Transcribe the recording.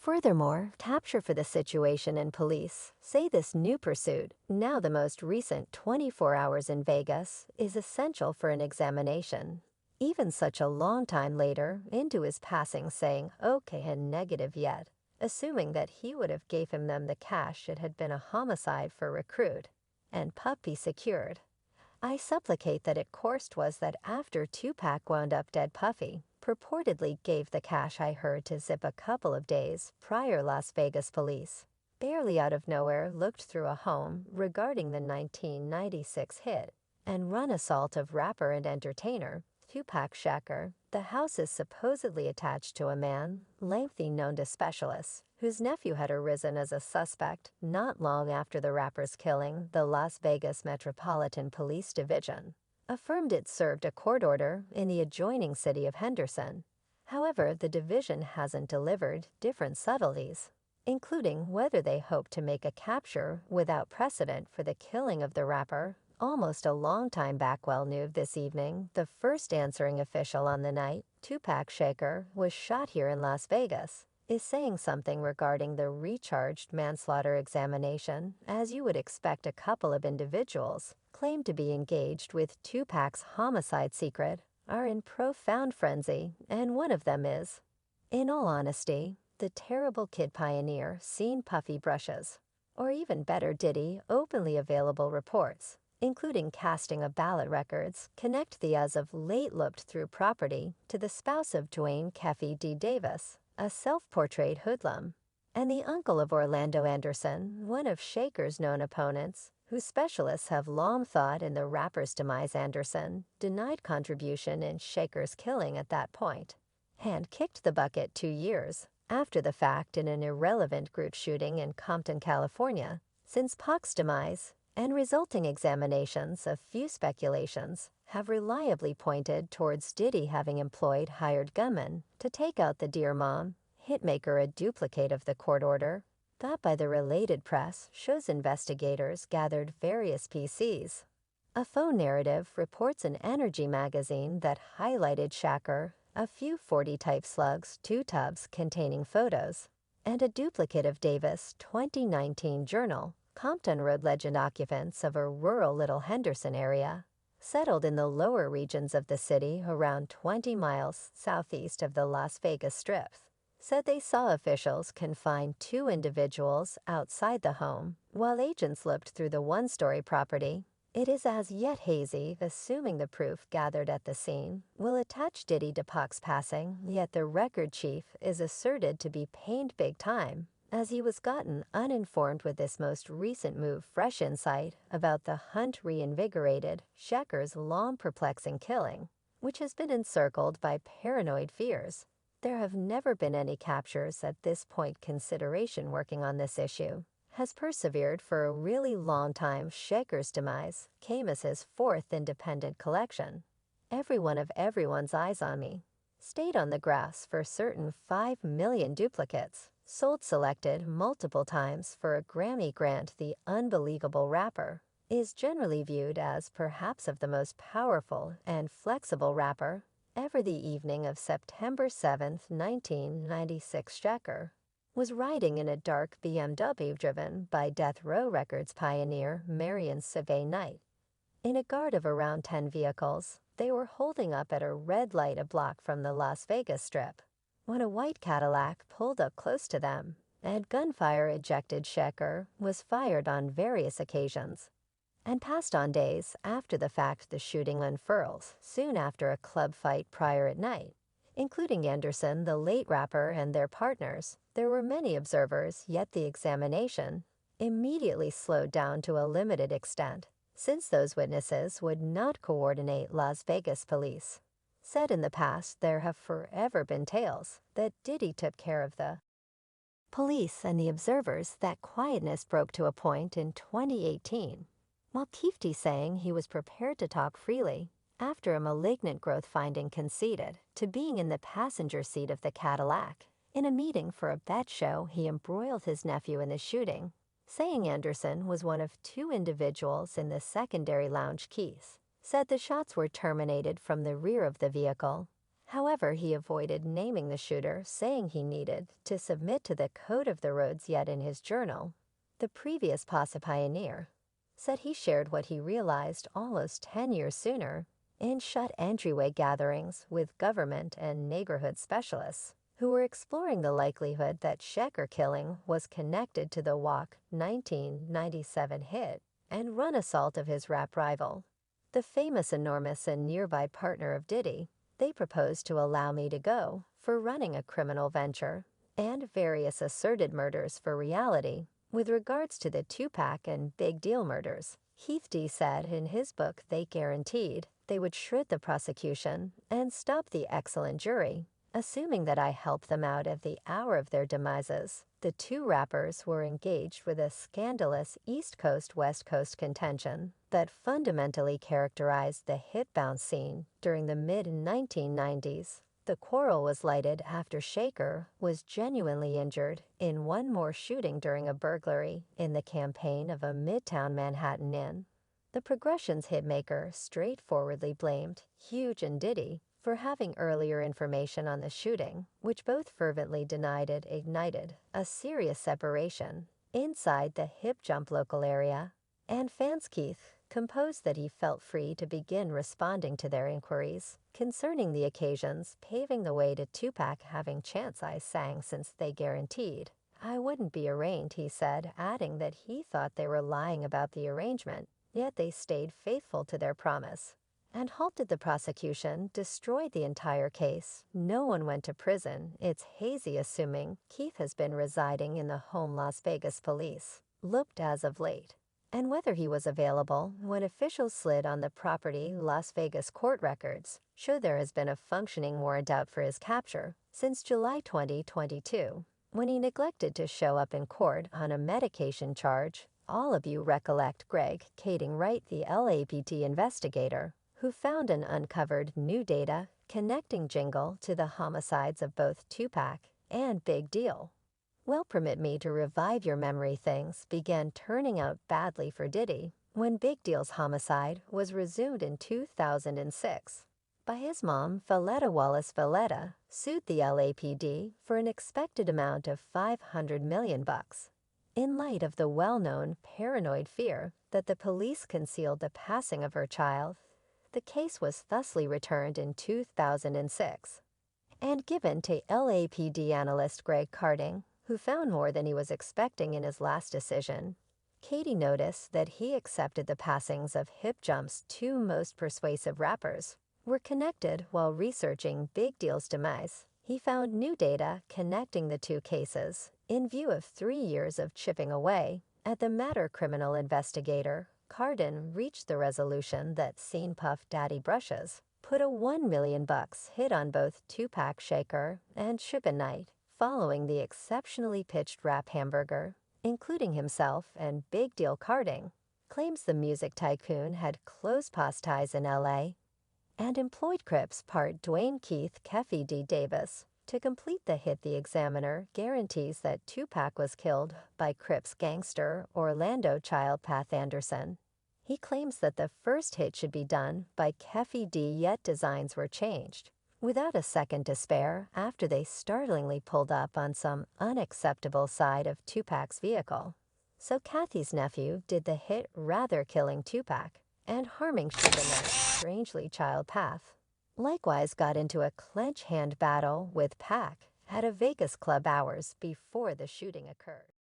Furthermore, capture for the situation and police say this new pursuit, now the most recent 24 hours in Vegas, is essential for an examination. Even such a long time later into his passing saying okay and negative yet, assuming that he would have gave him them the cash it had been a homicide for recruit, and puppy secured. I supplicate that it coursed was that after Tupac wound up dead Puffy, purportedly gave the cash I heard to zip a couple of days prior Las Vegas police, barely out of nowhere looked through a home regarding the 1996 hit and run assault of rapper and entertainer Tupac Shakur. The house is supposedly attached to a man, lengthy known to specialists, whose nephew had arisen as a suspect not long after the rapper's killing. The Las Vegas Metropolitan Police Division affirmed it served a court order in the adjoining city of Henderson. However, the division hasn't delivered different subtleties, including whether they hope to make a capture without precedent for the killing of the rapper. Almost a long time back. Well, new this evening, the first answering official on the night, Tupac Shakur, was shot here in Las Vegas, is saying something regarding the recharged manslaughter examination. As you would expect, a couple of individuals claimed to be engaged with Tupac's homicide secret are in profound frenzy, and one of them is, in all honesty, the terrible kid pioneer seen Puffy brushes, or even better Diddy. Openly available reports, including casting of ballot records, connect the as of late looked-through property to the spouse of Dwayne Keffy D. Davis, a self-portrayed hoodlum, and the uncle of Orlando Anderson, one of Shakur's known opponents, who specialists have long thought in the rapper's demise. Anderson denied contribution in Shakur's killing at that point, and kicked the bucket 2 years after the fact in an irrelevant group shooting in Compton, California. Since Pac's demise and resulting examinations, a few speculations have reliably pointed towards Diddy having employed hired gunmen to take out the Dear Mom hitmaker. A duplicate of the court order, thought by the related press, shows investigators gathered various PCs. A phone narrative reports an Energy magazine that highlighted Shakur, a few 40-type slugs, 2 tubs containing photos, and a duplicate of Davis' 2019 journal. Compton Road legend occupants of a rural Little Henderson area, settled in the lower regions of the city around 20 miles southeast of the Las Vegas Strip, said they saw officials confine 2 individuals outside the home while agents looked through the one-story property. It is as yet hazy, assuming the proof gathered at the scene will attach Diddy to Pac's passing, yet the record chief is asserted to be pained big time, as he was gotten uninformed with this most recent move. Fresh insight about the hunt reinvigorated Shakur's long perplexing killing, which has been encircled by paranoid fears. There have never been any captures at this point. Consideration working on this issue has persevered for a really long time. Shakur's demise came as his 4th independent collection. Every one of Everyone's Eyes on Me stayed on the grass for certain 5 million duplicates, sold selected multiple times for a Grammy grant. The unbelievable rapper is generally viewed as perhaps of the most powerful and flexible rapper ever. The evening of September 7, 1996, Shakur was riding in a dark BMW driven by Death Row Records pioneer Marion Savet Knight. In a guard of around 10 vehicles, they were holding up at a red light a block from the Las Vegas Strip, when a white Cadillac pulled up close to them, and gunfire ejected. Shakur was fired on various occasions and passed on days after the fact. The shooting unfurls soon after a club fight prior at night, including Anderson, the late rapper, and their partners. There were many observers, yet the examination immediately slowed down to a limited extent, since those witnesses would not coordinate. Las Vegas police said in the past there have forever been tales that Diddy took care of the police and the observers. That quietness broke to a point in 2018, while Keefty saying he was prepared to talk freely after a malignant growth finding conceded to being in the passenger seat of the Cadillac. In a meeting for a bet show, he embroiled his nephew in the shooting, saying Anderson was one of 2 individuals in the secondary lounge. Keith said the shots were terminated from the rear of the vehicle However, he avoided naming the shooter, saying he needed to submit to the code of the roads yet in his journal. The previous Posse pioneer said he shared what he realized almost 10 years sooner in shut entryway gatherings with government and neighborhood specialists who were exploring the likelihood that Shakur killing was connected to the WAC 1997 hit and run assault of his rap rival, the famous Enormous and nearby partner of Diddy. They proposed to allow me to go for running a criminal venture and various asserted murders for reality. With regards to the Tupac and Big Deal murders, Heath D. said in his book they guaranteed they would shred the prosecution and stop the excellent jury, assuming that I helped them out at the hour of their demises. The two rappers were engaged with a scandalous East Coast-West Coast contention that fundamentally characterized the hit-bound scene during the mid-1990s. The quarrel was lighted after Shakur was genuinely injured in one more shooting during a burglary in the campaign of a Midtown Manhattan inn. The Progression's hitmaker straightforwardly blamed Huge and Diddy for having earlier information on the shooting, which both fervently denied it ignited a serious separation inside the hip-jump local area. And fans Keith composed that he felt free to begin responding to their inquiries concerning the occasions, paving the way to Tupac having chants I sang since they guaranteed I wouldn't be arraigned, he said, adding that he thought they were lying about the arrangement, yet they stayed faithful to their promise and halted the prosecution, destroyed the entire case. No one went to prison. It's hazy assuming Keith has been residing in the home Las Vegas police looked as of late, and whether he was available when officials slid on the property. Las Vegas court records show there has been a functioning warrant out for his capture since July 2022, when he neglected to show up in court on a medication charge. All of you recollect Greg Kading Wright, the LAPD investigator, who found and uncovered new data connecting Jingle to the homicides of both Tupac and Big Deal. Well, permit me to revive your memory. Things began turning out badly for Diddy when Big Deal's homicide was resumed in 2006 by his mom. Valletta Wallace Valletta sued the LAPD for an expected amount of $500 million. In light of the well-known paranoid fear that the police concealed the passing of her child, the case was thusly returned in 2006 and given to LAPD analyst Greg Kading, who found more than he was expecting in his last decision. Katie noticed that he accepted the passings of Hip Jump's two most persuasive rappers were connected while researching Big Deal's demise. He found new data connecting the two cases in view of 3 years of chipping away at the matter. Criminal investigator Cardin reached the resolution that Scene Puff Daddy Brushes put a $1 million hit on both Tupac Shakur and Suge Knight following the exceptionally pitched rap hamburger, including himself. And Big Deal Carding claims the music tycoon had close past ties in LA and employed Crips part Dwayne Keith Keffy D. Davis to complete the hit. The Examiner guarantees that Tupac was killed by Crips gangster Orlando Childpath Anderson. He claims that the first hit should be done by Keffy D, yet designs were changed without a second to spare after they startlingly pulled up on some unacceptable side of Tupac's vehicle. So Kathy's nephew did the hit, rather killing Tupac and harming Suge Knight, strangely Childpath. Likewise got into a clench hand battle with Pac at a Vegas club hours before the shooting occurred.